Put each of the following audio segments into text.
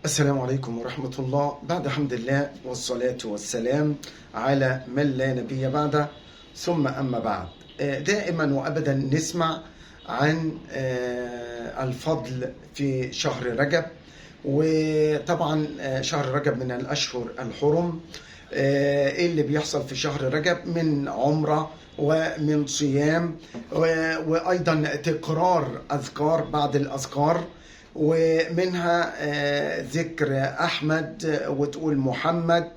السلام عليكم ورحمة الله. بعد حمد الله والصلاة والسلام على من لا نبي بعده، ثم أما بعد. دائما وأبدا نسمع عن الفضل في شهر رجب، وطبعا شهر رجب من الأشهر الحرم. إيه اللي بيحصل في شهر رجب من عمرة ومن صيام وأيضا تكرار أذكار بعد الأذكار، ومنها ذكر أحمد وتقول محمد،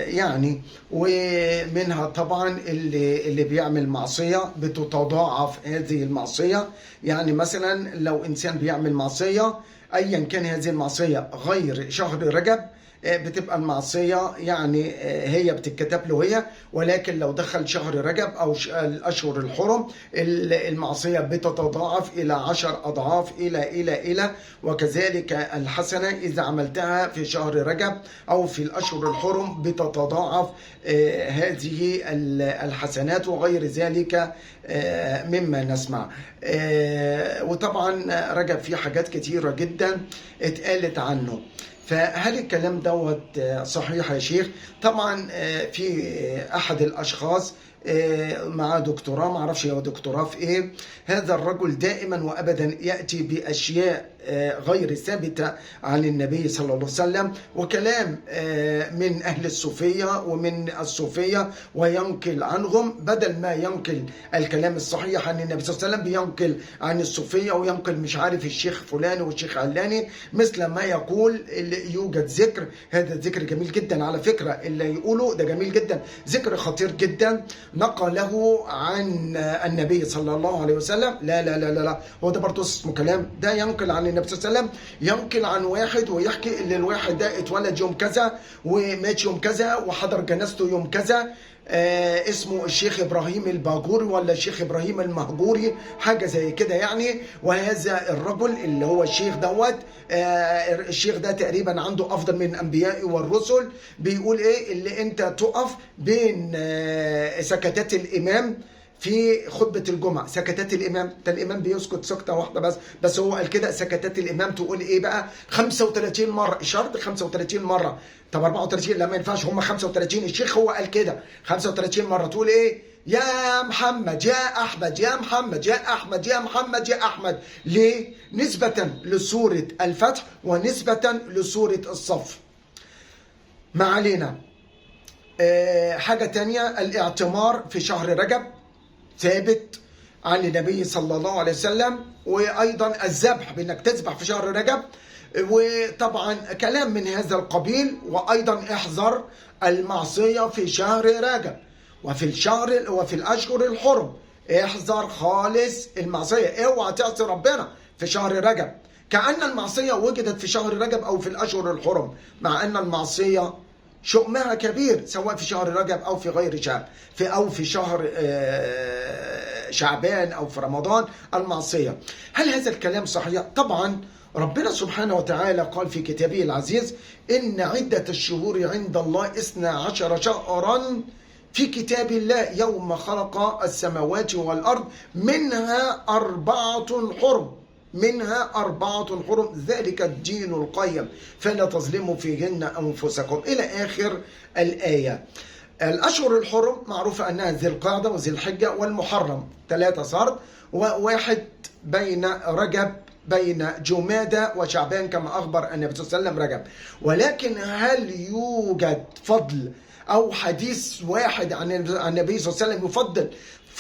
يعني ومنها طبعا اللي بيعمل معصية بتتضاعف هذه المعصية. يعني مثلا لو إنسان بيعمل معصية أيا كان هذه المعصية غير شهر رجب، بتبقى المعصية يعني هي بتتكتب له هي، ولكن لو دخل شهر رجب أو الأشهر الحرم المعصية بتتضاعف إلى 10 أضعاف إلى وكذلك الحسنة إذا عملتها في شهر رجب أو في الأشهر الحرم بتتضاعف هذه الحسنات وغير ذلك مما نسمع. وطبعا رجب فيه حاجات كتيرة جدا اتقالت عنه، فهل الكلام دوت صحيح يا شيخ؟ طبعا في احد الاشخاص مع دكتوراه، ما اعرفش هو دكتوراه في ايه، هذا الرجل دائما وابدا ياتي باشياء غير ثابته عن النبي صلى الله عليه وسلم، وكلام من اهل الصوفيه ومن الصوفيه، وينقل عنهم بدل ما ينقل الكلام الصحيح عن النبي صلى الله عليه وسلم بينقل عن الصوفيه، وينقل مش عارف الشيخ فلان والشيخ علاني، مثل ما يقول اللي يوجد ذكر. هذا الذكر جميل جدا على فكره، اللي يقوله ده جميل جدا، ذكر خطير جدا نقله عن النبي صلى الله عليه وسلم. لا لا لا لا، هو ده برضه اسمه كلام؟ ده ينقل عن النبي صلى الله عليه وسلم، ينقل عن واحد ويحكي ان الواحد ده اتولد يوم كذا ومات يوم كذا وحضر جنازته يوم كذا، اسمه الشيخ ابراهيم الباجوري ولا الشيخ ابراهيم المهجوري، حاجه زي كده يعني. وهذا الرجل اللي هو الشيخ دوت، الشيخ ده تقريبا عنده افضل من الانبياء والرسل. بيقول ايه؟ اللي انت تقف بين سكتات الامام في خطبة الجمعة، سكتات الإمام، ده الإمام بيسكت سكتة واحدة بس هو قال كده سكتات الإمام تقول إيه بقى؟ 35 مرة، شرط 35 مرة. طب 34 لا ما ينفعش، هم 35، الشيخ هو قال كده 35 مرة. تقول إيه؟ يا محمد يا أحمد يا محمد يا أحمد يا محمد يا أحمد. ليه؟ نسبة لسورة الفتح ونسبة لسورة الصف. ما علينا. حاجة تانية، الاعتمار في شهر رجب ثابت عن النبي صلى الله عليه وسلم، وأيضا الذبح بأنك تذبح في شهر رجب، وطبعا كلام من هذا القبيل. وأيضا احذر المعصية في شهر رجب وفي الأشهر الحرم، احذر خالص المعصية، اوعى تعصي ربنا في شهر رجب كأن المعصية وجدت في شهر رجب أو في الأشهر الحرم، مع أن المعصية شؤمها كبير سواء في شهر رجب أو في غير شهر، أو في شهر شعبان أو في رمضان المعصية. هل هذا الكلام صحيح؟ طبعا ربنا سبحانه وتعالى قال في كتابه العزيز: إن عدة الشهور عند الله 12 شهرا في كتاب الله يوم خلق السماوات والأرض منها 4 حرم، ذلك الدين القيم فلا تظلموا فيهن أنفسكم، إلى آخر الآية. الأشهر الحرم معروفة أنها ذي القعدة وذي الحجة والمحرم، 3 صار، وواحد بين رجب، بين جمادى وشعبان كما أخبر النبي صلى الله عليه وسلم رجب. ولكن هل يوجد فضل أو حديث واحد عن النبي صلى الله عليه وسلم يفضل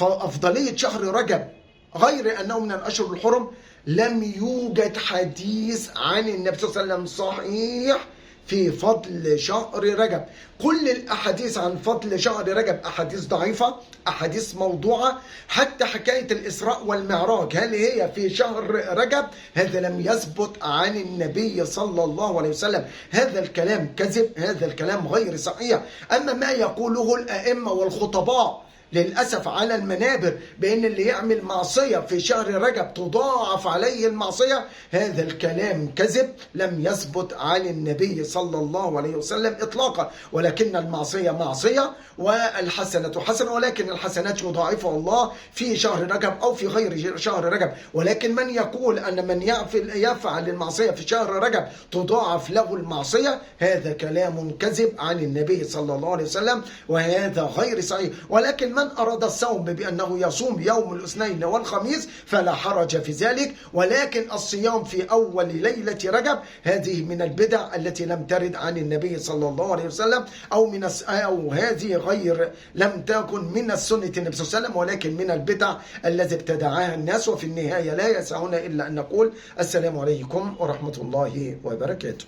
أفضلية شهر رجب غير أنه من الأشهر الحرم؟ لم يوجد حديث عن النبي صلى الله عليه وسلم صحيح في فضل شهر رجب. كل الأحاديث عن فضل شهر رجب أحاديث ضعيفة، أحاديث موضوعة. حتى حكاية الإسراء والمعراج هل هي في شهر رجب؟ هذا لم يثبت عن النبي صلى الله عليه وسلم، هذا الكلام كذب، هذا الكلام غير صحيح. أما ما يقوله الأئمة والخطباء للأسف على المنابر بأن اللي يعمل معصية في شهر رجب تضاعف عليه المعصية، هذا الكلام كذب لم يثبت عن النبي صلى الله عليه وسلم إطلاقا. ولكن المعصية معصية والحسنة حسنة، ولكن الحسنات يضاعفها الله في شهر رجب أو في غير شهر رجب. ولكن من يقول أن من يفعل المعصية في شهر رجب تضاعف له المعصية، هذا كلام كذب عن النبي صلى الله عليه وسلم، وهذا غير صحيح. ولكن من أراد الصوم بأنه يصوم يوم الاثنين والخميس فلا حرج في ذلك، ولكن الصيام في أول ليلة رجب هذه من البدع التي لم ترد عن النبي صلى الله عليه وسلم، أو هذه غير لم تكن من السنة النبي صلى الله عليه وسلم، ولكن من البدع التي ابتدعها الناس. وفي النهاية لا يسعنا إلا أن نقول السلام عليكم ورحمة الله وبركاته.